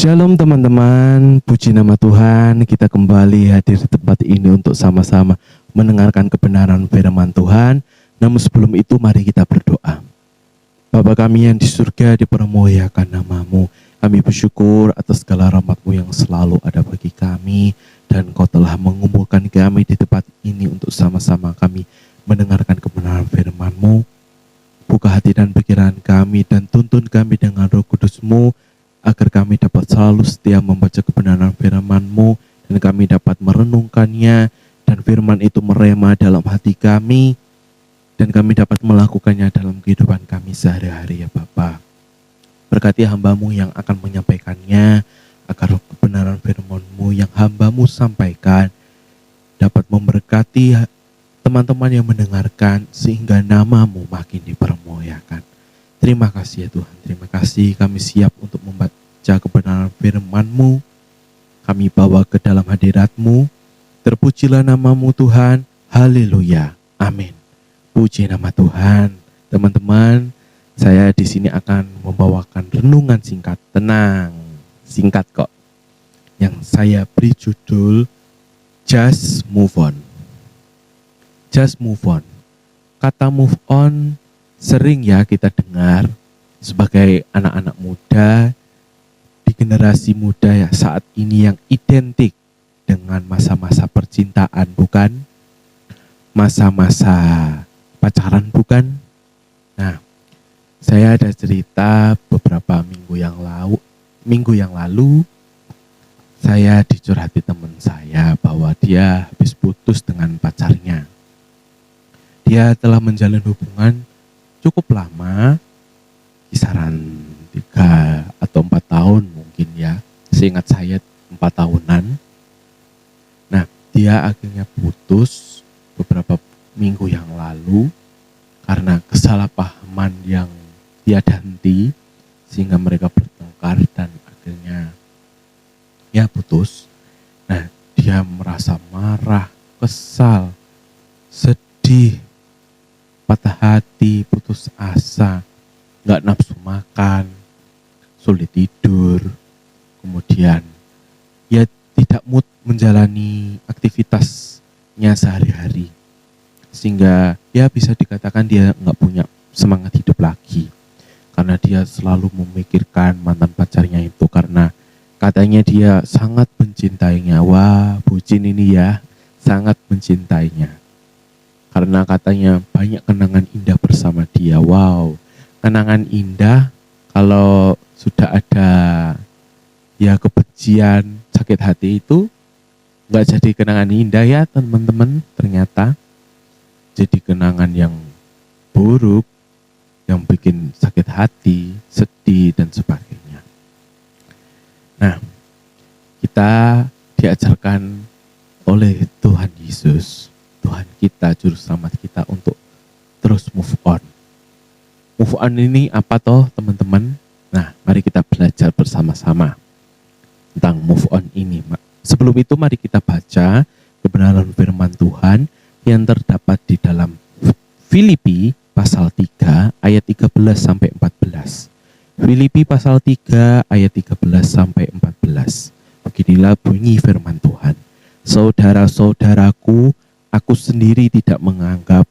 Shalom teman-teman, puji nama Tuhan. Kita kembali hadir di tempat ini untuk sama-sama mendengarkan kebenaran firman Tuhan. Namun sebelum itu mari kita berdoa. Bapa kami yang di surga, dipermuliakan nama-Mu. Kami bersyukur atas segala rahmat-Mu yang selalu ada bagi kami. Dan Kau telah mengumpulkan kami di tempat ini untuk sama-sama kami mendengarkan kebenaran firman-Mu. Buka hati dan pikiran kami dan tuntun kami dengan Roh Kudus-Mu, agar kami dapat selalu setia membaca kebenaran firman-Mu dan kami dapat merenungkannya dan firman itu merema dalam hati kami dan kami dapat melakukannya dalam kehidupan kami sehari-hari ya Bapa. Berkati hamba-Mu yang akan menyampaikannya, agar kebenaran firman-Mu yang hamba-Mu sampaikan dapat memberkati teman-teman yang mendengarkan sehingga nama-Mu makin dipermuliakan. Terima kasih ya Tuhan, terima kasih kami siap untuk membaca kebenaran firman-Mu. Kami bawa ke dalam hadirat-Mu. Terpujilah nama-Mu Tuhan, haleluya, amin. Puji nama Tuhan. Teman-teman, saya di sini akan membawakan renungan singkat, tenang, singkat kok. Yang saya beri judul, Just Move On. Just move on. Kata move on sering ya kita dengar sebagai anak-anak muda di generasi muda ya saat ini yang identik dengan masa-masa percintaan, bukan? Masa-masa pacaran, bukan? Nah, saya ada cerita beberapa minggu yang lalu saya dicurhati teman saya bahwa dia habis putus dengan pacarnya. Dia telah menjalin hubungan cukup lama, kisaran 3 atau 4 tahun mungkin ya. Seingat saya 4 tahunan. Nah, dia akhirnya putus beberapa minggu yang lalu karena kesalahpahaman yang tiada henti sehingga mereka bertengkar dan akhirnya ya putus. Nah, dia merasa marah, kesal, sedih, patah hati, putus asa, gak nafsu makan, sulit tidur, kemudian ya tidak mood menjalani aktivitasnya sehari-hari. Sehingga ya bisa dikatakan dia gak punya semangat hidup lagi. Karena dia selalu memikirkan mantan pacarnya itu karena katanya dia sangat mencintainya. Wah, bucin ini ya, sangat mencintainya. Karena katanya banyak kenangan indah bersama dia. Wow, kenangan indah kalau sudah ada ya kebencian, sakit hati itu nggak jadi kenangan indah ya teman-teman. Ternyata jadi kenangan yang buruk, yang bikin sakit hati, sedih dan sebagainya. Nah, kita diajarkan oleh Tuhan Yesus, Tuhan kita, juru selamat kita untuk terus move on. Move on ini apa toh teman-teman? Nah, mari kita belajar bersama-sama tentang move on ini. Sebelum itu mari kita baca kebenaran firman Tuhan yang terdapat di dalam Filipi pasal 3 ayat 13 sampai 14. Filipi pasal 3 ayat 13 sampai 14. Beginilah bunyi firman Tuhan. Saudara-saudaraku, aku sendiri tidak menganggap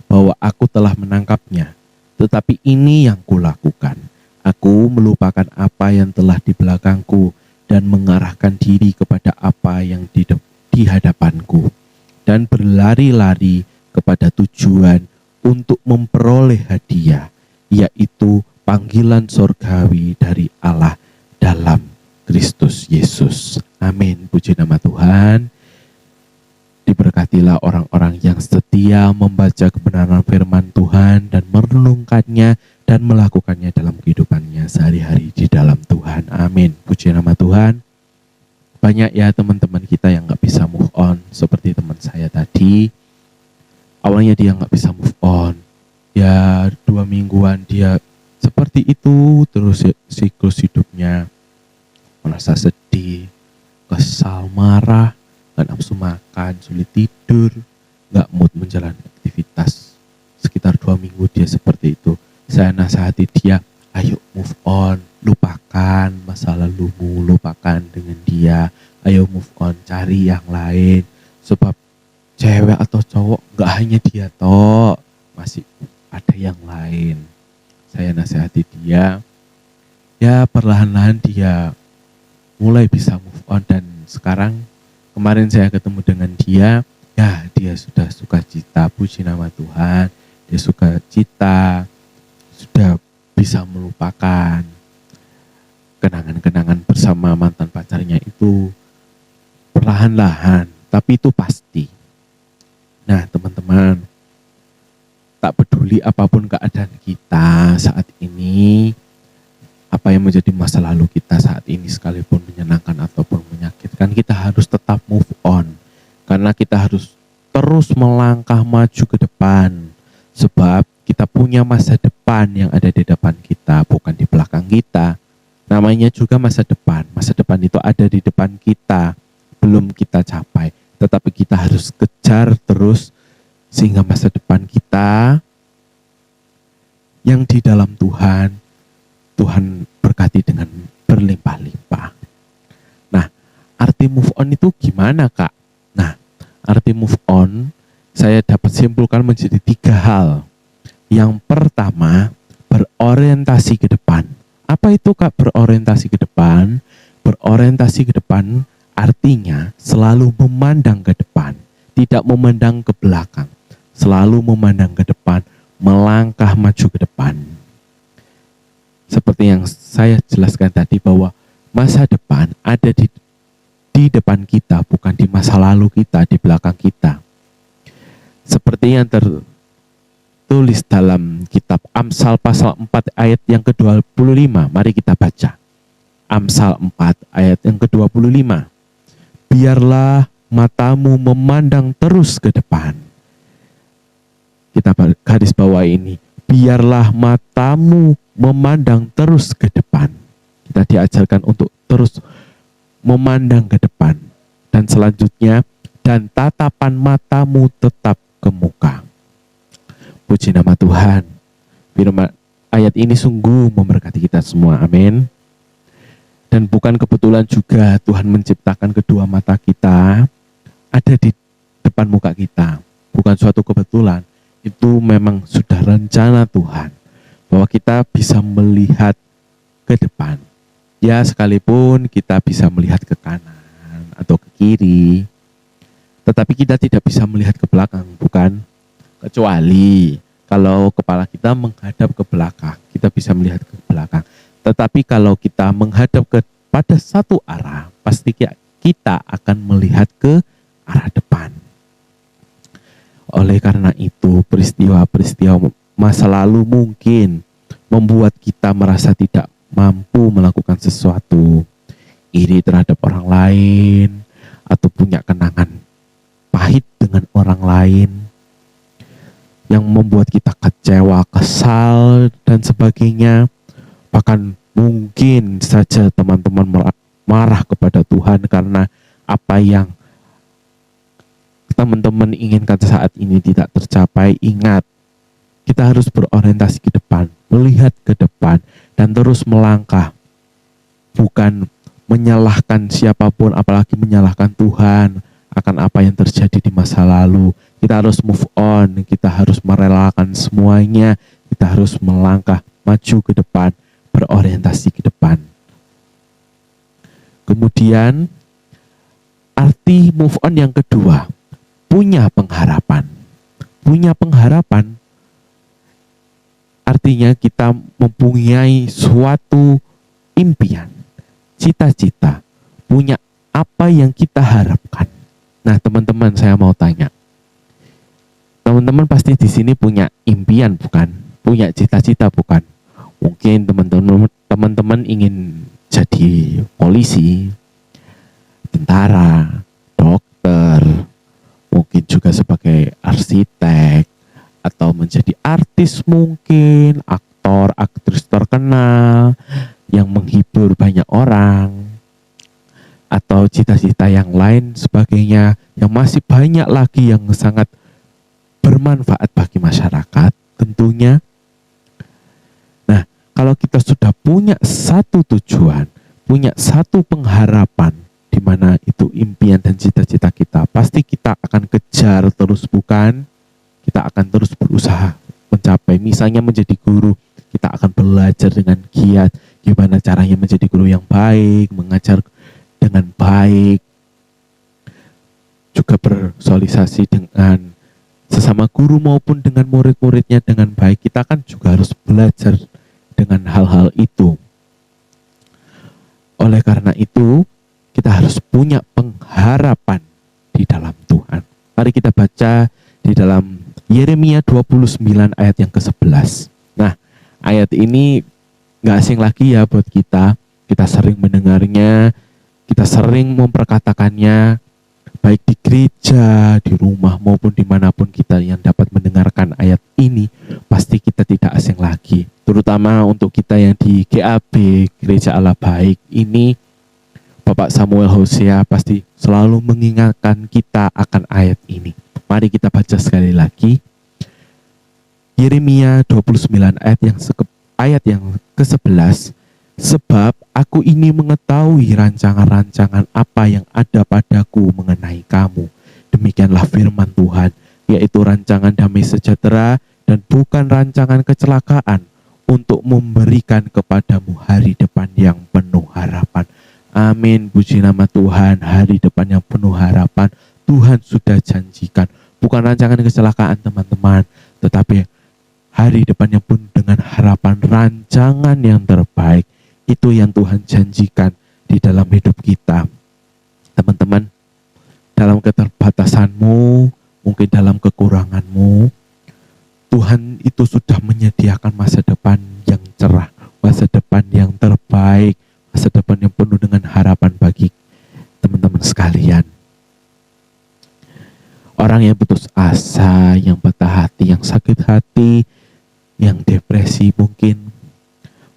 bahwa aku telah menangkapnya, tetapi ini yang kulakukan. Aku melupakan apa yang telah di belakangku dan mengarahkan diri kepada apa yang di hadapanku dan berlari-lari kepada tujuan untuk memperoleh hadiah, yaitu panggilan sorgawi dari Allah dalam Kristus Yesus. Amin. Puji nama Tuhan. Diberkatilah orang-orang yang setia membaca kebenaran firman Tuhan dan merenungkannya dan melakukannya dalam kehidupannya sehari-hari di dalam Tuhan. Amin. Puji nama Tuhan. Banyak ya teman-teman kita yang gak bisa move on. Seperti teman saya tadi. Awalnya dia gak bisa move on. Ya 2 mingguan dia seperti itu terus siklus hidupnya. Merasa sedih, kesal, marah, gak nafsu makan, sulit tidur, gak mood menjalani aktivitas. Sekitar 2 minggu dia seperti itu. Saya nasihati dia, ayo move on, lupakan masa lalumu, lupakan dengan dia. Ayo move on, cari yang lain. Sebab cewek atau cowok gak hanya dia toh, masih ada yang lain. Saya nasihati dia, ya perlahan-lahan dia mulai bisa move on. Dan sekarang kemarin saya ketemu dengan dia, ya dia sudah sukacita, puji nama Tuhan. Dia sukacita, sudah bisa melupakan kenangan-kenangan bersama mantan pacarnya itu perlahan-lahan, tapi itu pasti. Nah teman-teman, tak peduli apapun keadaan kita saat ini, apa yang menjadi masa lalu kita saat ini, sekalipun menyenangkan ataupun menyakitkan, kita harus tetap move on. Karena kita harus terus melangkah maju ke depan. Sebab kita punya masa depan yang ada di depan kita, bukan di belakang kita. Namanya juga masa depan. Masa depan itu ada di depan kita, belum kita capai. Tetapi kita harus kejar terus, sehingga masa depan kita yang di dalam Tuhan, Tuhan berkati dengan berlimpah-limpah. Nah, arti move on itu gimana, Kak? Nah, arti move on saya dapat simpulkan menjadi 3 hal. Yang pertama, berorientasi ke depan. Apa itu, Kak, berorientasi ke depan? Berorientasi ke depan artinya selalu memandang ke depan, tidak memandang ke belakang. Selalu memandang ke depan, melangkah maju ke depan. Seperti yang saya jelaskan tadi, bahwa masa depan ada di depan kita, bukan di masa lalu kita, di belakang kita. Seperti yang tertulis dalam kitab Amsal pasal 4 ayat yang ke-25. Mari kita baca. Amsal 4 ayat yang ke-25. Biarlah matamu memandang terus ke depan. Kita garis bawah ini. Biarlah matamu memandang terus ke depan. Kita diajarkan untuk terus memandang ke depan. Dan selanjutnya, dan tatapan matamu tetap ke muka. Puji nama Tuhan. Firman ayat ini sungguh memberkati kita semua. Amin. Dan bukan kebetulan juga Tuhan menciptakan kedua mata kita ada di depan muka kita. Bukan suatu kebetulan. Itu memang sudah rencana Tuhan, bahwa kita bisa melihat ke depan. Ya, sekalipun kita bisa melihat ke kanan atau ke kiri, tetapi kita tidak bisa melihat ke belakang, bukan? Kecuali kalau kepala kita menghadap ke belakang, kita bisa melihat ke belakang. Tetapi kalau kita menghadap pada satu arah, pasti kita akan melihat ke arah depan. Oleh karena itu, peristiwa-peristiwa masa lalu mungkin membuat kita merasa tidak mampu melakukan sesuatu, iri terhadap orang lain, atau punya kenangan pahit dengan orang lain yang membuat kita kecewa, kesal, dan sebagainya. Bahkan mungkin saja teman-teman marah kepada Tuhan karena apa yang teman-teman inginkan saat ini tidak tercapai. Ingat, kita harus berorientasi ke depan, melihat ke depan, dan terus melangkah. Bukan menyalahkan siapapun, apalagi menyalahkan Tuhan akan apa yang terjadi di masa lalu. Kita harus move on, kita harus merelakan semuanya, kita harus melangkah maju ke depan, berorientasi ke depan. Kemudian arti move on yang kedua, punya pengharapan. Punya pengharapan artinya kita mempunyai suatu impian, cita-cita, punya apa yang kita harapkan. Nah, teman-teman, saya mau tanya. Teman-teman pasti di sini punya impian, bukan? Punya cita-cita, bukan? Mungkin teman-teman ingin jadi polisi, tentara, dokter, mungkin juga sebagai arsitek, atau menjadi artis mungkin, aktor, aktris terkenal yang menghibur banyak orang, atau cita-cita yang lain sebagainya, yang masih banyak lagi yang sangat bermanfaat bagi masyarakat tentunya. Nah, kalau kita sudah punya satu tujuan, punya satu pengharapan di mana itu impian dan cita-cita kita. Pasti kita akan kejar terus, bukan? Kita akan terus berusaha mencapai. Misalnya menjadi guru, kita akan belajar dengan giat gimana caranya menjadi guru yang baik, mengajar dengan baik, juga bersosialisasi dengan sesama guru maupun dengan murid-muridnya dengan baik. Kita kan juga harus belajar dengan hal-hal itu. Oleh karena itu, kita harus punya pengharapan di dalam Tuhan. Mari kita baca di dalam Yeremia 29 ayat yang ke-11. Nah, ayat ini gak asing lagi ya buat kita. Kita sering mendengarnya, kita sering memperkatakannya, baik di gereja, di rumah, maupun dimanapun kita yang dapat mendengarkan ayat ini, pasti kita tidak asing lagi. Terutama untuk kita yang di GAB, Gereja Allah Baik, ini Bapak Samuel Hosea pasti selalu mengingatkan kita akan ayat ini. Mari kita baca sekali lagi. Yeremia 29 ayat yang ke-11. Sebab aku ini mengetahui rancangan-rancangan apa yang ada padaku mengenai kamu. Demikianlah firman Tuhan, yaitu rancangan damai sejahtera dan bukan rancangan kecelakaan, untuk memberikan kepadamu hari depan yang penuh harapan. Amin, puji nama Tuhan. Hari depan yang penuh harapan Tuhan sudah janjikan. Bukan rancangan kecelakaan teman-teman, tetapi hari depan yang penuh dengan harapan, rancangan yang terbaik. Itu yang Tuhan janjikan di dalam hidup kita. Teman-teman, dalam keterbatasanmu, mungkin dalam kekuranganmu, Tuhan itu sudah menyediakan masa depan yang cerah, masa depan yang terbaik, masa depan yang penuh dengan harapan bagi teman-teman sekalian. Orang yang putus asa, yang patah hati, yang sakit hati, yang depresi mungkin,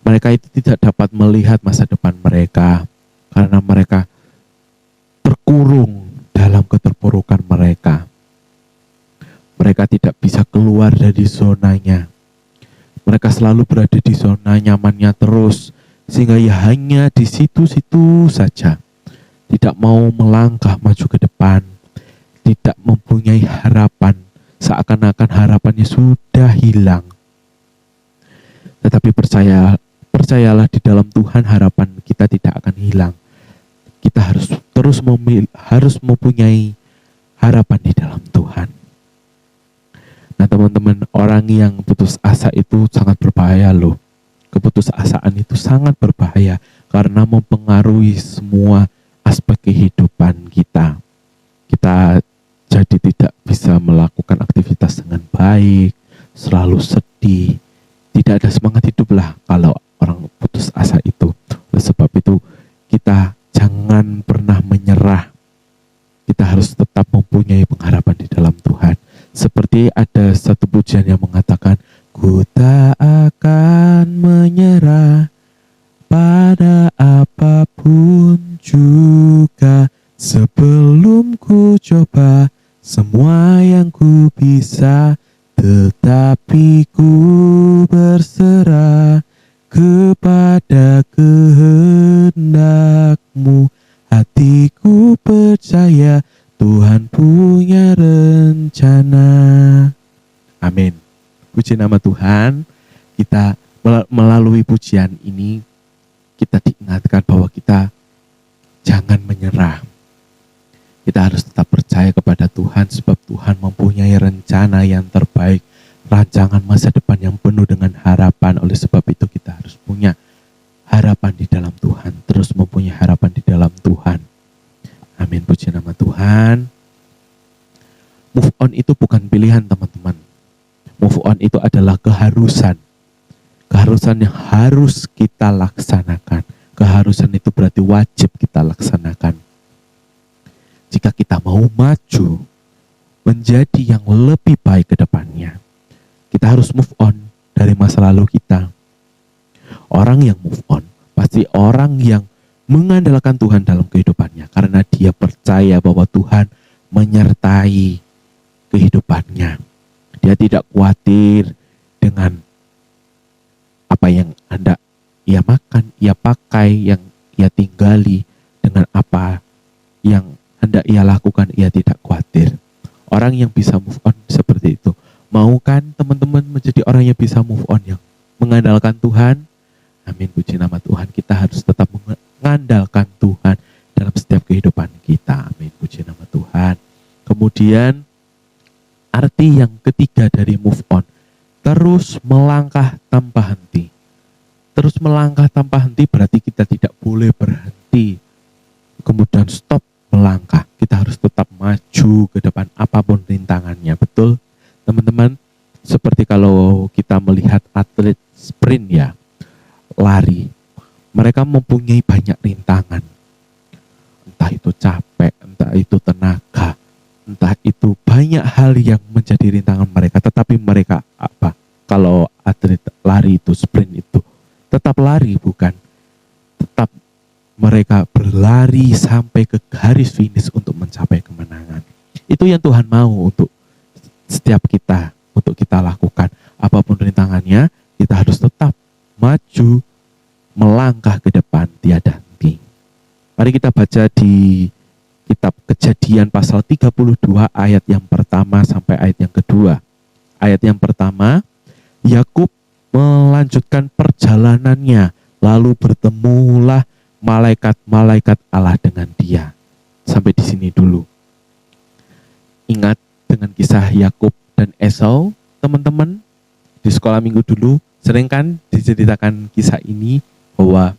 mereka itu tidak dapat melihat masa depan mereka karena mereka terkurung dalam keterpurukan mereka. Mereka tidak bisa keluar dari zonanya. Mereka selalu berada di zona nyamannya terus, sehingga ya hanya di situ-situ saja. Tidak mau melangkah maju ke depan, tidak mempunyai harapan, seakan-akan harapannya sudah hilang. Tetapi percayalah di dalam Tuhan, harapan kita tidak akan hilang. Kita harus terus mempunyai harapan di dalam Tuhan. Nah teman-teman, orang yang putus asa itu sangat berbahaya loh. Keputusasaan itu sangat berbahaya karena mempengaruhi semua aspek kehidupan kita. Kita jadi tidak bisa melakukan aktivitas dengan baik, selalu sedih, tidak ada semangat hidup lah kalau orang putus asa itu. Oleh sebab itu kita jangan pernah menyerah. Kita harus tetap mempunyai pengharapan di dalam Tuhan. Seperti ada satu pujian yang mengatakan, ku tak akan menyerah pada apapun juga, sebelum ku coba semua yang ku bisa, tetapi ku berserah kepada kehendak-Mu. Hatiku percaya Tuhan punya rencana. Amin. Puji nama Tuhan. Kita melalui pujian ini, kita diingatkan bahwa kita jangan menyerah. Kita harus tetap percaya kepada Tuhan, sebab Tuhan mempunyai rencana yang terbaik, rancangan masa depan yang penuh dengan harapan. Oleh sebab itu kita harus punya harapan di dalam Tuhan, terus mempunyai harapan di dalam Tuhan. Amin, puji nama Tuhan. Move on itu bukan pilihan teman-teman. Move on itu adalah keharusan. Keharusan yang harus kita laksanakan. Keharusan itu berarti wajib kita laksanakan. Jika kita mau maju menjadi yang lebih baik ke depannya, kita harus move on dari masa lalu kita. Orang yang move on pasti orang yang mengandalkan Tuhan dalam kehidupannya, karena dia percaya bahwa Tuhan menyertai kehidupannya. Dia tidak khawatir dengan apa yang ia makan, ia pakai, yang ia tinggali, dengan apa yang hendak ia lakukan, ia tidak khawatir. Orang yang bisa move on seperti itu. Mau kan teman-teman menjadi orang yang bisa move on, yang mengandalkan Tuhan? Amin, puji nama Tuhan. Kita harus tetap mengandalkan Tuhan dalam setiap kehidupan kita. Amin, puji nama Tuhan. Kemudian arti yang ketiga dari move on, terus melangkah tanpa henti. Terus melangkah tanpa henti berarti kita tidak boleh berhenti, kemudian stop melangkah. Kita harus tetap maju ke depan apapun rintangannya. Betul teman-teman? Seperti kalau kita melihat atlet sprint ya, lari, mereka mempunyai banyak rintangan. Entah itu capek, entah itu tenaga, entah itu banyak hal yang menjadi rintangan mereka. Tetapi mereka apa? Kalau atlet lari itu, sprint itu, tetap lari bukan? Tetap mereka berlari sampai ke garis finish untuk mencapai kemenangan. Itu yang Tuhan mau untuk setiap kita, untuk kita lakukan. Apapun rintangannya, kita harus tetap maju, melangkah ke depan, tiada henti. Mari kita baca di kitab Kejadian pasal 32 ayat yang pertama sampai ayat yang kedua. Ayat yang pertama, Yakub melanjutkan perjalanannya, lalu bertemulah malaikat-malaikat Allah dengan dia. Sampai di sini dulu. Ingat dengan kisah Yakub dan Esau, teman-teman, di sekolah minggu dulu sering kan diceritakan kisah ini bahwa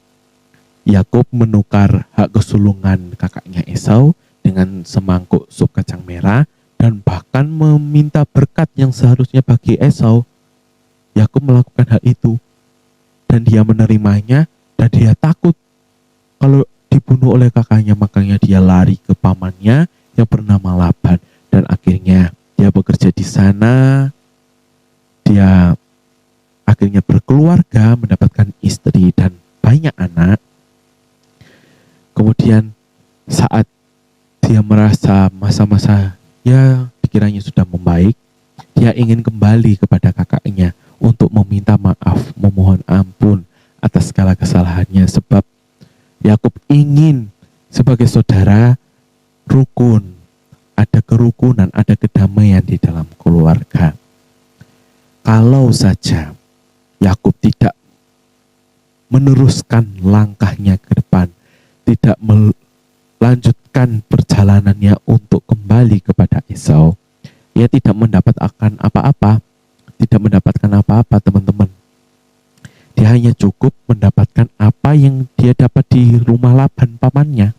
Yakub menukar hak kesulungan kakaknya Esau dengan semangkuk sup kacang merah dan bahkan meminta berkat yang seharusnya bagi Esau. Yakub melakukan hal itu dan dia menerimanya, dan dia takut kalau dibunuh oleh kakaknya. Makanya dia lari ke pamannya yang bernama Laban, dan akhirnya dia bekerja di sana. Dia akhirnya berkeluarga, mendapatkan istri dan banyak anak. Kemudian saat dia merasa masa-masa ya pikirannya sudah membaik, dia ingin kembali kepada kakaknya untuk meminta maaf, memohon ampun atas segala kesalahannya. Sebab Yakub ingin sebagai saudara rukun, ada kerukunan, ada kedamaian di dalam keluarga. Kalau saja Yakub tidak meneruskan langkahnya ke depan, tidak melanjutkan perjalanannya untuk kembali kepada Esau, ia tidak mendapatkan apa-apa. Tidak mendapatkan apa-apa, teman-teman. Dia hanya cukup mendapatkan apa yang dia dapat di rumah Laban pamannya.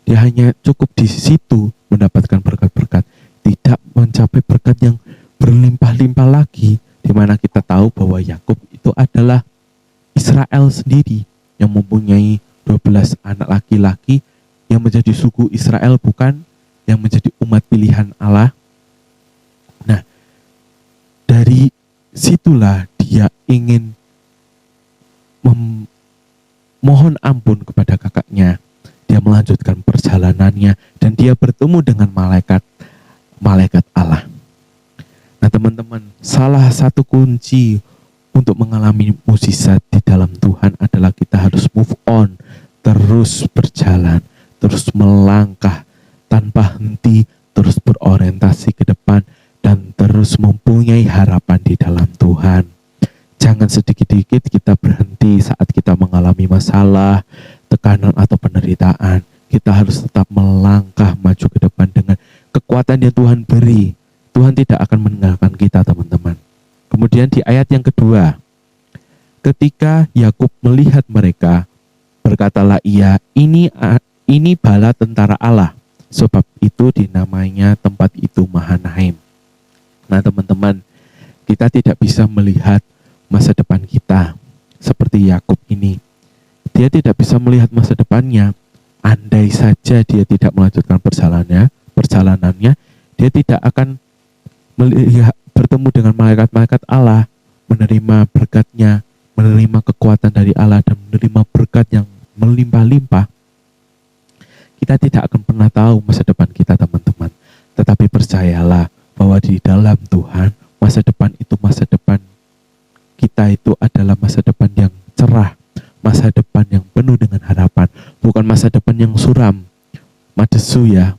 Dia hanya cukup di situ mendapatkan berkat-berkat, tidak mencapai berkat yang berlimpah-limpah lagi, di mana kita tahu bahwa Yakub itu adalah Israel sendiri yang mempunyai 12 anak laki-laki yang menjadi suku Israel, bukan yang menjadi umat pilihan Allah. Nah, dari situlah dia ingin memohon ampun kepada kakaknya. Dia melanjutkan perjalanannya dan dia bertemu dengan malaikat Allah. Nah, teman-teman, salah satu kunci untuk mengalami mukjizat di dalam Tuhan adalah kita harus move on, terus berjalan, terus melangkah tanpa henti, terus berorientasi ke depan, dan terus mempunyai harapan di dalam Tuhan. Jangan sedikit-sedikit kita berhenti saat kita mengalami masalah, tekanan atau penderitaan. Kita harus tetap melangkah maju ke depan dengan kekuatan yang Tuhan beri. Tuhan tidak akan meninggalkan kita, teman-teman. Kemudian di ayat yang kedua, ketika Yakub melihat mereka, berkatalah ia, ini bala tentara Allah. Sebab itu dinamainya tempat itu Mahanaim. Nah, teman-teman, kita tidak bisa melihat masa depan kita seperti Yakub ini. Dia tidak bisa melihat masa depannya. Andai saja dia tidak melanjutkan perjalanannya, dia tidak akan melihat, bertemu dengan malaikat-malaikat Allah, menerima berkatnya, menerima kekuatan dari Allah, dan menerima berkat yang melimpah-limpah. Kita tidak akan pernah tahu masa depan kita, teman-teman. Tetapi percayalah bahwa di dalam Tuhan, masa depan itu, masa depan kita itu adalah masa depan yang cerah, masa depan yang penuh dengan harapan, bukan masa depan yang suram, madesu ya,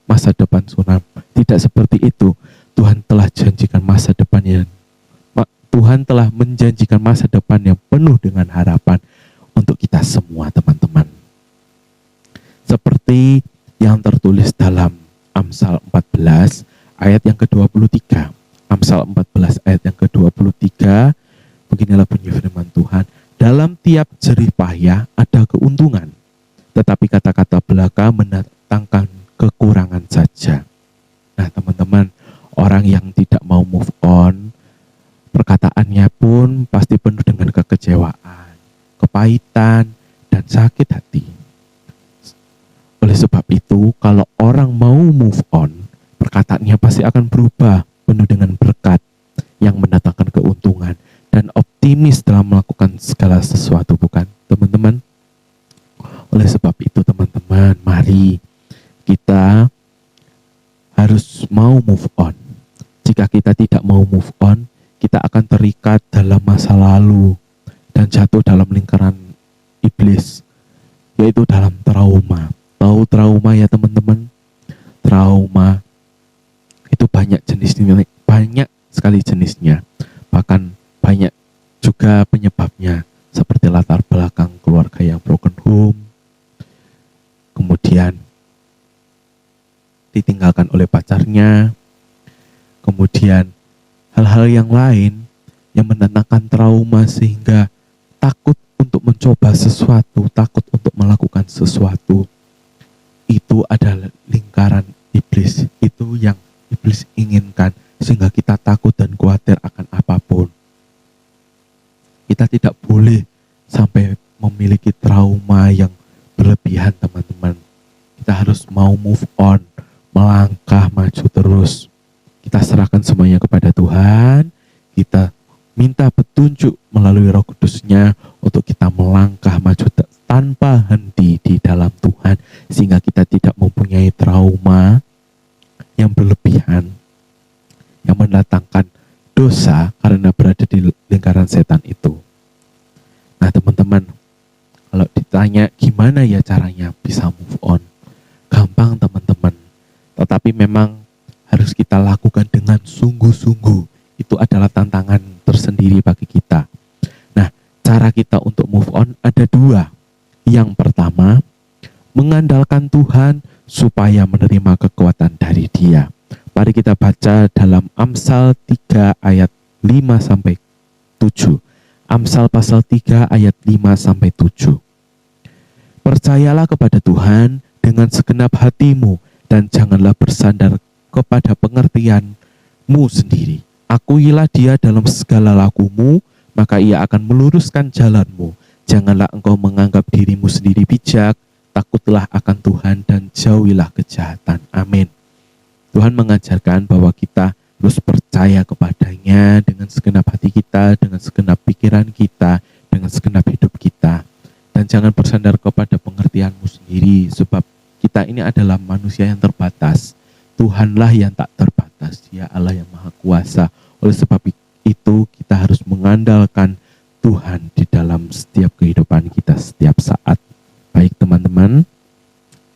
masa depan suram. Tidak seperti itu. Tuhan telah janjikan masa depan yang Tuhan telah menjanjikan masa depan yang penuh dengan harapan untuk kita semua, teman-teman. Seperti yang tertulis dalam Amsal 14 ayat yang ke-23. Amsal 14 ayat yang ke-23, beginilah bunyi firman Tuhan. Dalam tiap jerih payah ada keuntungan, tetapi kata-kata belaka mendatangkan kekurangan saja. Nah, teman-teman, orang yang tidak mau move on, perkataannya pun pasti penuh dengan kekecewaan, kepahitan, dan sakit hati. Oleh sebab itu, kalau orang mau move on, perkataannya pasti akan berubah, penuh dengan berkat yang mendatangkan keuntungan dan optimis dalam melakukan segala sesuatu, bukan, teman-teman? Oleh sebab itu, teman-teman, mari kita harus mau move on. Jika kita tidak mau move on, kita akan terikat dalam masa lalu dan jatuh dalam lingkaran iblis, yaitu dalam trauma. Tahu trauma ya, teman-teman? Trauma itu banyak jenisnya, banyak sekali jenisnya. Bahkan banyak juga penyebabnya, seperti latar belakang keluarga yang broken home, kemudian ditinggalkan oleh pacarnya, kemudian hal-hal yang lain yang mendatangkan trauma sehingga takut untuk mencoba sesuatu, takut untuk melakukan sesuatu. Itu adalah lingkaran iblis. Itu yang iblis inginkan, sehingga kita takut dan khawatir akan apapun. Kita tidak boleh sampai memiliki trauma yang berlebihan, teman-teman. Kita harus mau move on, melangkah maju terus. Kita serahkan semuanya kepada Tuhan. Kita minta petunjuk melalui Roh Kudus-Nya untuk kita melangkah maju tanpa henti di dalam Tuhan, sehingga kita tidak mempunyai trauma yang berlebihan, yang mendatangkan dosa karena berada di lingkaran setan itu. Nah, teman-teman, kalau ditanya gimana ya caranya bisa move on, gampang, teman-teman. Tetapi memang harus kita lakukan dengan sungguh-sungguh. Itu adalah tantangan tersendiri bagi kita. Nah, cara kita untuk move on ada dua. Yang pertama, mengandalkan Tuhan supaya menerima kekuatan dari Dia. Mari kita baca dalam Amsal 3 ayat 5-7. Amsal pasal 3 ayat 5-7. Percayalah kepada Tuhan dengan segenap hatimu dan janganlah bersandar kepada pengertianmu sendiri. Akuilah Dia dalam segala lakumu, maka Ia akan meluruskan jalanmu. Janganlah engkau menganggap dirimu sendiri bijak, takutlah akan Tuhan dan jauhilah kejahatan. Amin. Tuhan mengajarkan bahwa kita harus percaya kepadanya dengan segenap hati kita, dengan segenap pikiran kita, dengan segenap hidup kita. Dan jangan bersandar kepada pengertianmu sendiri, sebab kita ini adalah manusia yang terbatas. Tuhanlah yang tak terbatas, Dia Allah yang Maha Kuasa. Oleh sebab itu kita harus mengandalkan Tuhan di dalam setiap kehidupan kita setiap saat. Baik, teman-teman,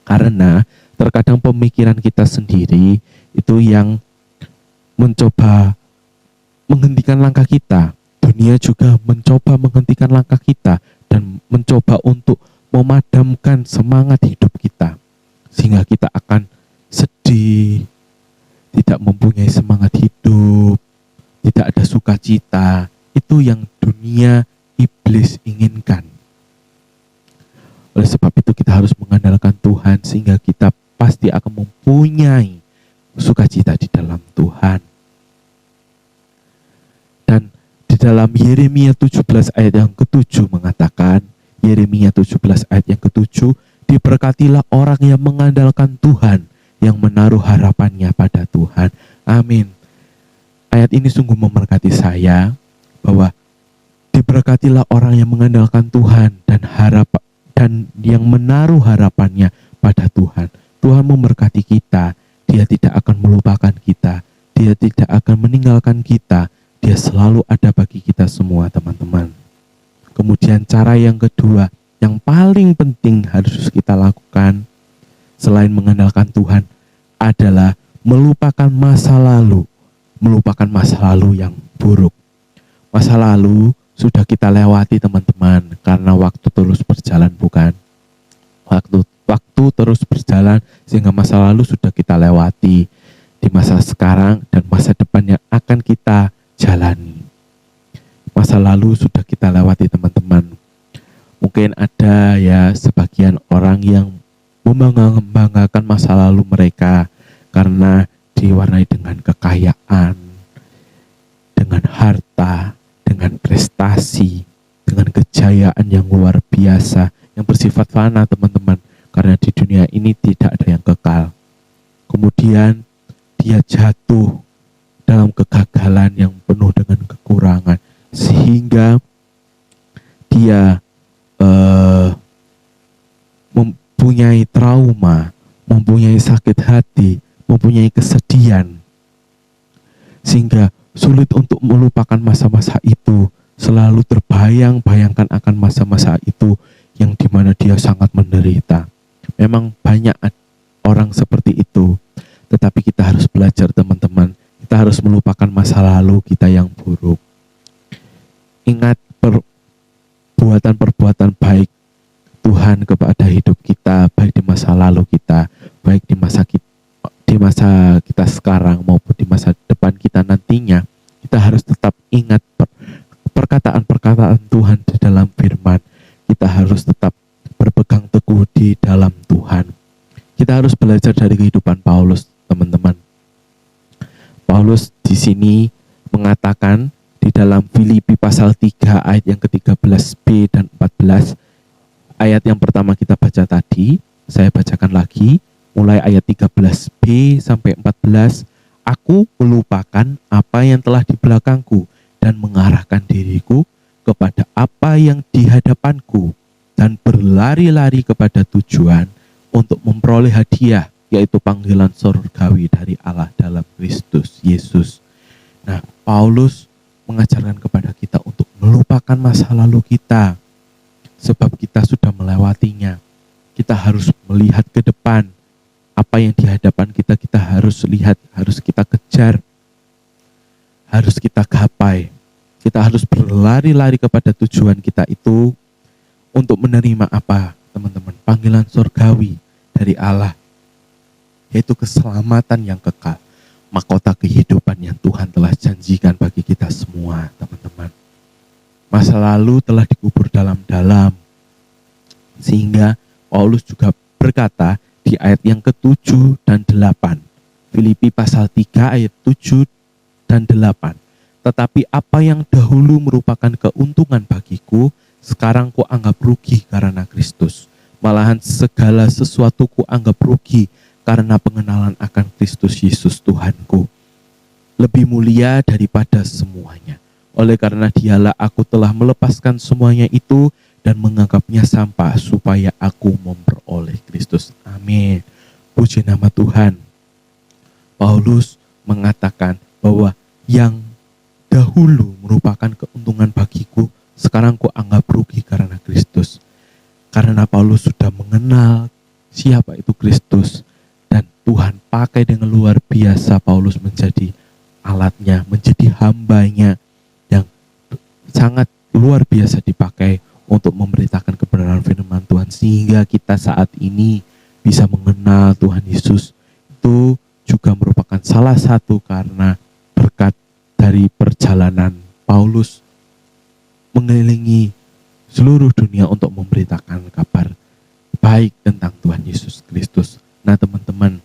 karena terkadang pemikiran kita sendiri itu yang mencoba menghentikan langkah kita. Dunia juga mencoba menghentikan langkah kita dan mencoba untuk memadamkan semangat hidup kita, sehingga kita akan sedih, tidak mempunyai semangat hidup, tidak ada sukacita. Itu yang dunia iblis inginkan. Oleh sebab itu kita harus mengandalkan Tuhan, sehingga kita pasti akan mempunyai sukacita di dalam Tuhan. Dan di dalam Yeremia 17 ayat yang ke-7 mengatakan, Yeremia 17 ayat yang ke-7, diberkatilah orang yang mengandalkan Tuhan, yang menaruh harapannya pada Tuhan. Amin. Ayat ini sungguh memberkati saya, bahwa diberkatilah orang yang mengandalkan Tuhan dan yang menaruh harapannya pada Tuhan. Tuhan memberkati kita. Dia tidak akan melupakan kita. Dia tidak akan meninggalkan kita. Dia selalu ada bagi kita semua, teman-teman. Kemudian cara yang kedua, yang paling penting harus kita lakukan selain mengandalkan Tuhan adalah melupakan masa lalu. Melupakan masa lalu yang buruk. Masa lalu sudah kita lewati teman-teman, karena waktu terus berjalan bukan? Waktu terus berjalan sehingga masa lalu sudah kita lewati. Di masa sekarang dan masa depan yang akan kita jalani. Masa lalu sudah kita lewati teman-teman. Mungkin ada ya sebagian orang yang membanggakan masa lalu mereka karena diwarnai dengan kekayaan, dengan harta, dengan prestasi, dengan kejayaan yang luar biasa, yang bersifat fana teman-teman. Karena di dunia ini tidak ada yang kekal. Kemudian dia jatuh dalam kegagalan yang penuh dengan kekurangan, sehingga dia mempunyai trauma, mempunyai sakit hati, mempunyai kesedihan, sehingga sulit untuk melupakan masa-masa itu. Selalu terbayang-bayangkan akan masa-masa itu yang dimana dia sangat menderita. Memang banyak orang seperti itu, tetapi kita harus belajar teman-teman. Kita harus melupakan masa lalu kita yang buruk. Ingat perbuatan-perbuatan baik Tuhan kepada hidup kita, baik di masa lalu kita, baik di masa kita sekarang maupun di masa depan kita nantinya. Kita harus tetap ingat perkataan-perkataan Tuhan di dalam firman. Kita harus tetap berpegang teguh di dalam Tuhan. Kita harus belajar dari kehidupan Paulus, teman-teman. Paulus di sini mengatakan di dalam Filipi pasal 3 ayat yang ke-13b dan 14. Ayat yang pertama kita baca tadi, saya bacakan lagi, mulai ayat 13b sampai 14. Aku melupakan apa yang telah di belakangku dan mengarahkan diriku kepada apa yang di hadapanku dan berlari-lari kepada tujuan untuk memperoleh hadiah, yaitu panggilan surgawi dari Allah dalam Kristus Yesus. Nah, Paulus mengajarkan kepada kita untuk melupakan masa lalu kita, sebab kita sudah melewatinya. Kita harus melihat ke depan. Apa yang di hadapan kita, kita harus lihat, harus kita kejar, harus kita gapai. Kita harus berlari-lari kepada tujuan kita itu untuk menerima apa, teman-teman? Panggilan surgawi dari Allah, yaitu keselamatan yang kekal, mahkota kehidupan yang Tuhan telah janjikan bagi kita semua, teman-teman. Masa lalu telah dikubur dalam-dalam, sehingga Paulus juga berkata di ayat yang ke-7 dan 8. Filipi pasal 3 ayat 7 dan 8. Tetapi apa yang dahulu merupakan keuntungan bagiku, sekarang ku anggap rugi karena Kristus. Malahan segala sesuatu ku anggap rugi karena pengenalan akan Kristus Yesus Tuhanku. Lebih mulia daripada semuanya. Oleh karena dialah aku telah melepaskan semuanya itu dan menganggapnya sampah supaya aku memperoleh Kristus. Amin. Puji nama Tuhan. Paulus mengatakan bahwa yang dahulu merupakan keuntungan bagiku, sekarang ku anggap rugi karena Kristus. Karena Paulus sudah mengenal siapa itu Kristus, dan Tuhan pakai dengan luar biasa Paulus menjadi alatnya, menjadi hambanya yang sangat luar biasa dipakai untuk memberitakan kebenaran firman Tuhan, sehingga kita saat ini bisa mengenal Tuhan Yesus. Itu juga merupakan salah satu karena berkat dari perjalanan Paulus mengelilingi seluruh dunia untuk memberitakan kabar baik tentang Tuhan Yesus Kristus. Nah teman-teman,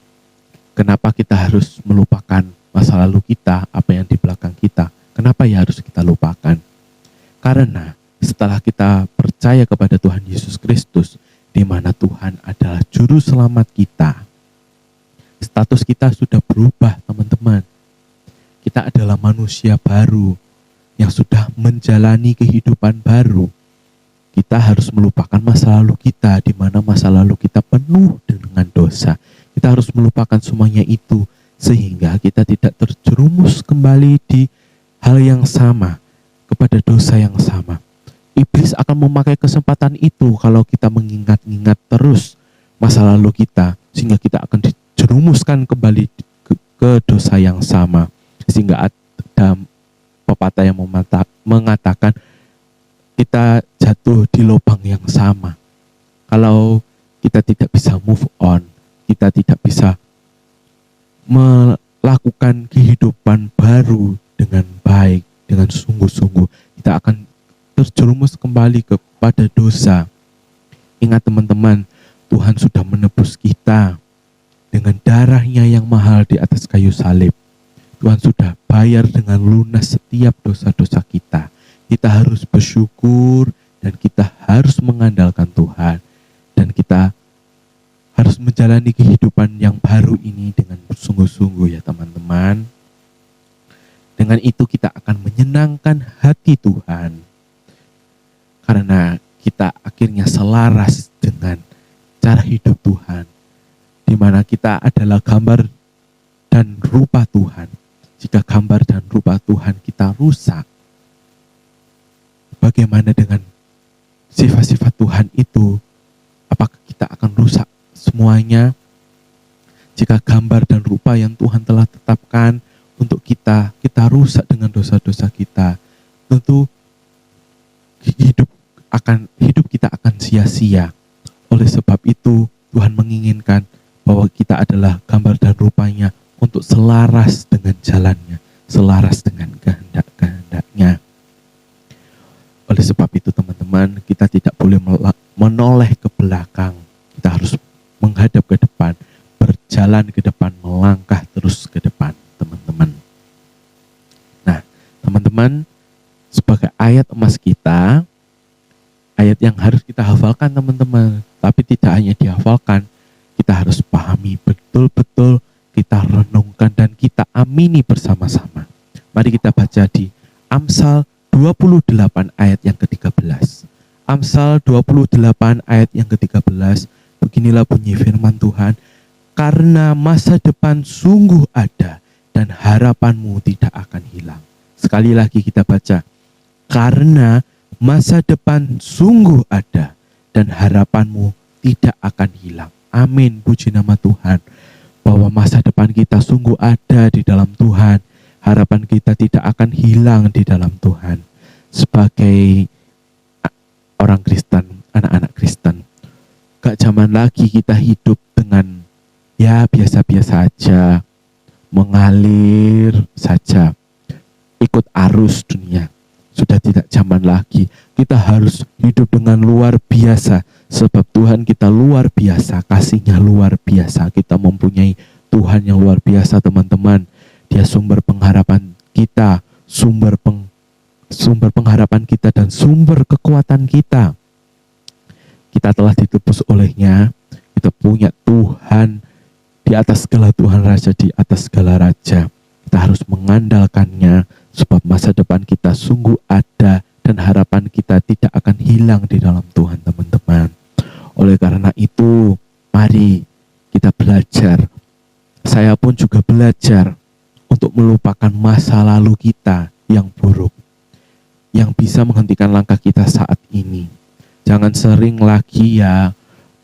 kenapa kita harus melupakan masa lalu kita, apa yang di belakang kita? Kenapa ya harus kita lupakan? Karena setelah kita percaya kepada Tuhan Yesus Kristus, di mana Tuhan adalah juru selamat kita, status kita sudah berubah, teman-teman. Kita adalah manusia baru yang sudah menjalani kehidupan baru. Kita harus melupakan masa lalu kita, di mana masa lalu kita penuh dengan dosa. Kita harus melupakan semuanya itu, sehingga kita tidak terjerumus kembali di hal yang sama, kepada dosa yang sama. iblis akan memakai kesempatan itu kalau kita mengingat-ingat terus masa lalu kita, sehingga kita akan dijerumuskan kembali ke dosa yang sama. Sehingga ada pepatah yang mengatakan kita jatuh di lubang yang sama. Kalau kita tidak bisa move on, kita tidak bisa melakukan kehidupan baru dengan baik, dengan sungguh-sungguh, kita akan terjerumus kembali kepada dosa. Ingat teman-teman, Tuhan sudah menebus kita dengan darahnya yang mahal di atas kayu salib. Tuhan sudah bayar dengan lunas setiap dosa-dosa kita. Kita harus bersyukur dan kita harus mengandalkan Tuhan. Dan kita harus menjalani kehidupan yang baru ini dengan sungguh-sungguh ya teman-teman. Dengan itu kita akan menyenangkan hati Tuhan. Karena kita akhirnya selaras dengan cara hidup Tuhan. Di mana kita adalah gambar dan rupa Tuhan. Jika gambar dan rupa Tuhan kita rusak, bagaimana dengan sifat-sifat Tuhan itu? Apakah kita akan rusak semuanya? Jika gambar dan rupa yang Tuhan telah tetapkan untuk kita rusak dengan dosa-dosa kita, tentu hidup kita akan sia-sia. Oleh sebab itu, Tuhan menginginkan bahwa kita adalah gambar dan rupanya untuk selaras dengan jalannya, selaras dengan kehendak-kehendaknya. Oleh sebab itu teman-teman, kita tidak boleh menoleh ke belakang. Kita harus menghadap ke depan, berjalan ke depan, melangkah terus ke depan, teman-teman. Nah, teman-teman, sebagai ayat emas kita, ayat yang harus kita hafalkan teman-teman, tapi tidak hanya dihafalkan, kita harus pahami betul-betul, kita renungkan dan kita amini bersama-sama. Mari kita baca di Amsal 28 ayat yang ke-13. Amsal 28 ayat yang ke-13, beginilah bunyi firman Tuhan, karena masa depan sungguh ada dan harapanmu tidak akan hilang. Sekali lagi kita baca, karena masa depan sungguh ada dan harapanmu tidak akan hilang. Amin, puji nama Tuhan. Bahwa masa depan kita sungguh ada di dalam Tuhan. Harapan kita tidak akan hilang di dalam Tuhan. Sebagai orang Kristen, anak-anak Kristen, gak zaman lagi kita hidup dengan ya biasa-biasa aja, mengalir saja, ikut arus dunia. Sudah tidak zaman lagi. Kita harus hidup dengan luar biasa. Sebab Tuhan kita luar biasa. Kasih-Nya luar biasa. Kita mempunyai Tuhan yang luar biasa teman-teman. Dia sumber pengharapan kita. Sumber pengharapan kita dan sumber kekuatan kita. Kita telah ditebus oleh-Nya. Kita punya Tuhan di atas segala Tuhan Raja, di atas segala Raja. Kita harus mengandalkannya. Sebab masa depan kita sungguh ada dan harapan kita tidak akan hilang di dalam Tuhan teman-teman. Oleh karena itu, mari kita belajar. Saya pun juga belajar untuk melupakan masa lalu kita yang buruk, yang bisa menghentikan langkah kita saat ini. Jangan sering lagi ya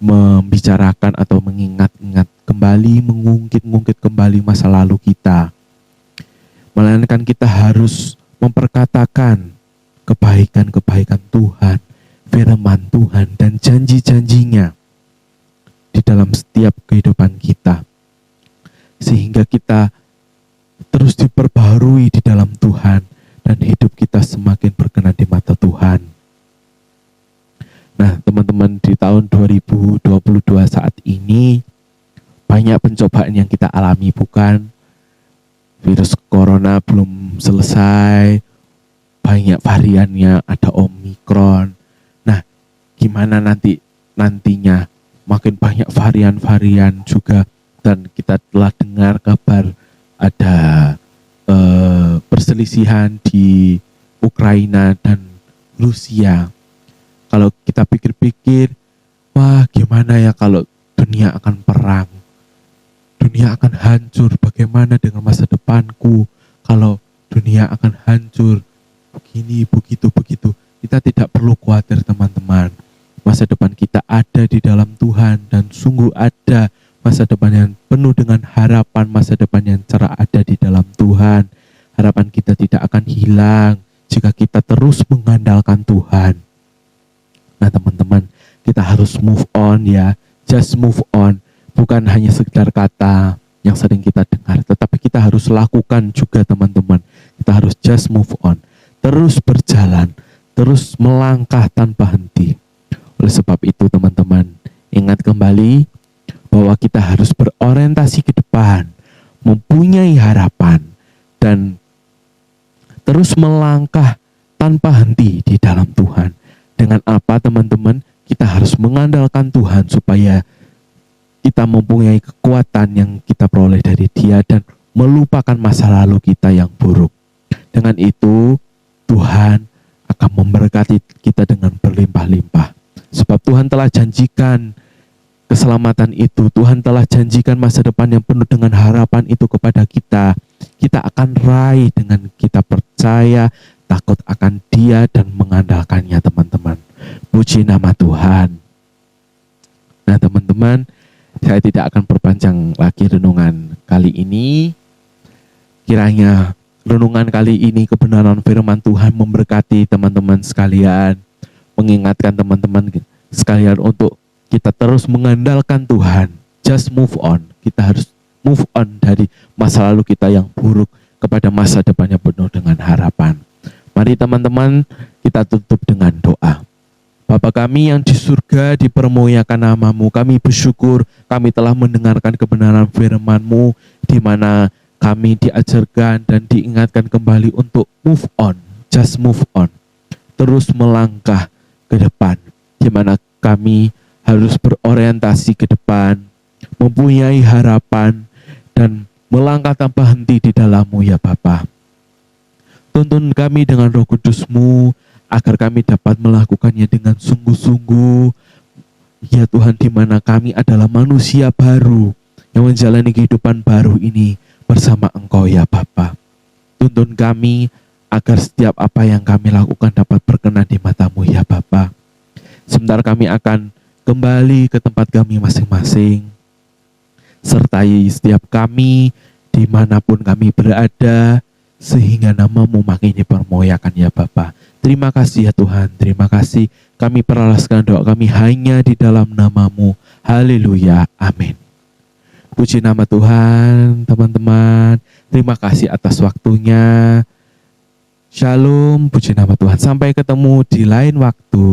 membicarakan atau mengingat-ingat kembali, mengungkit-ungkit kembali masa lalu kita. Melainkan kita harus memperkatakan kebaikan-kebaikan Tuhan, firman Tuhan, dan janji-janjinya di dalam setiap kehidupan kita. Sehingga kita terus diperbaharui di dalam Tuhan, dan hidup kita semakin berkenan di mata Tuhan. Nah teman-teman, di tahun 2022 saat ini, banyak pencobaan yang kita alami, bukan? Virus corona belum selesai, banyak variannya, ada Omikron. Nah, gimana nantinya? Makin banyak varian-varian juga, dan kita telah dengar kabar ada perselisihan di Ukraina dan Rusia. Kalau kita pikir-pikir, wah gimana ya kalau dunia akan perang? Dunia akan hancur, bagaimana dengan masa depanku kalau dunia akan hancur? Begini, begitu. Kita kita tidak perlu khawatir teman-teman. Masa depan kita ada di dalam Tuhan, dan sungguh ada masa depan yang penuh dengan harapan, masa depan yang cerah ada di dalam Tuhan. Harapan kita tidak akan hilang jika kita terus mengandalkan Tuhan. Nah teman-teman, kita harus move on ya, just move on. Bukan hanya sekedar kata yang sering kita dengar, tetapi kita harus lakukan juga teman-teman. Kita harus just move on, terus berjalan, terus melangkah tanpa henti. Oleh sebab itu teman-teman, ingat kembali bahwa kita harus berorientasi ke depan, mempunyai harapan, dan terus melangkah tanpa henti di dalam Tuhan. Dengan apa teman-teman? Kita harus mengandalkan Tuhan supaya kita mempunyai kekuatan yang kita peroleh dari Dia dan melupakan masa lalu kita yang buruk. Dengan itu Tuhan akan memberkati kita dengan berlimpah-limpah. Sebab Tuhan telah janjikan keselamatan itu, Tuhan telah janjikan masa depan yang penuh dengan harapan itu kepada kita. Kita akan raih dengan kita percaya, takut akan Dia dan mengandalkannya teman-teman. Puji nama Tuhan. Nah teman-teman, saya tidak akan perpanjang lagi renungan kali ini. Kiranya renungan kali ini kebenaran firman Tuhan memberkati teman-teman sekalian, mengingatkan teman-teman sekalian untuk kita terus mengandalkan Tuhan. Just move on. Kita harus move on dari masa lalu kita yang buruk kepada masa depannya penuh dengan harapan. Mari teman-teman, kita tutup dengan doa. Bapa kami yang di surga, dipermuliakan nama-Mu. Kami bersyukur kami telah mendengarkan kebenaran firman-Mu, di mana kami diajarkan dan diingatkan kembali untuk move on, just move on. Terus melangkah ke depan, di mana kami harus berorientasi ke depan, mempunyai harapan, dan melangkah tanpa henti di dalam-Mu ya Bapa. Tuntun kami dengan Roh Kudus-Mu, agar kami dapat melakukannya dengan sungguh-sungguh. Ya Tuhan, di mana kami adalah manusia baru yang menjalani kehidupan baru ini bersama Engkau ya Bapa. Tuntun kami agar setiap apa yang kami lakukan dapat berkenan di mata-Mu ya Bapa. Sebentar kami akan kembali ke tempat kami masing-masing. Sertai setiap kami dimanapun kami berada, sehingga nama-Mu makin dipermuliakan ya Bapa. Terima kasih ya Tuhan, terima kasih. Kami peralaskan doa kami hanya di dalam nama-Mu. Haleluya, amin. Puji nama Tuhan, teman-teman. Terima kasih atas waktunya. Shalom, puji nama Tuhan. Sampai ketemu di lain waktu.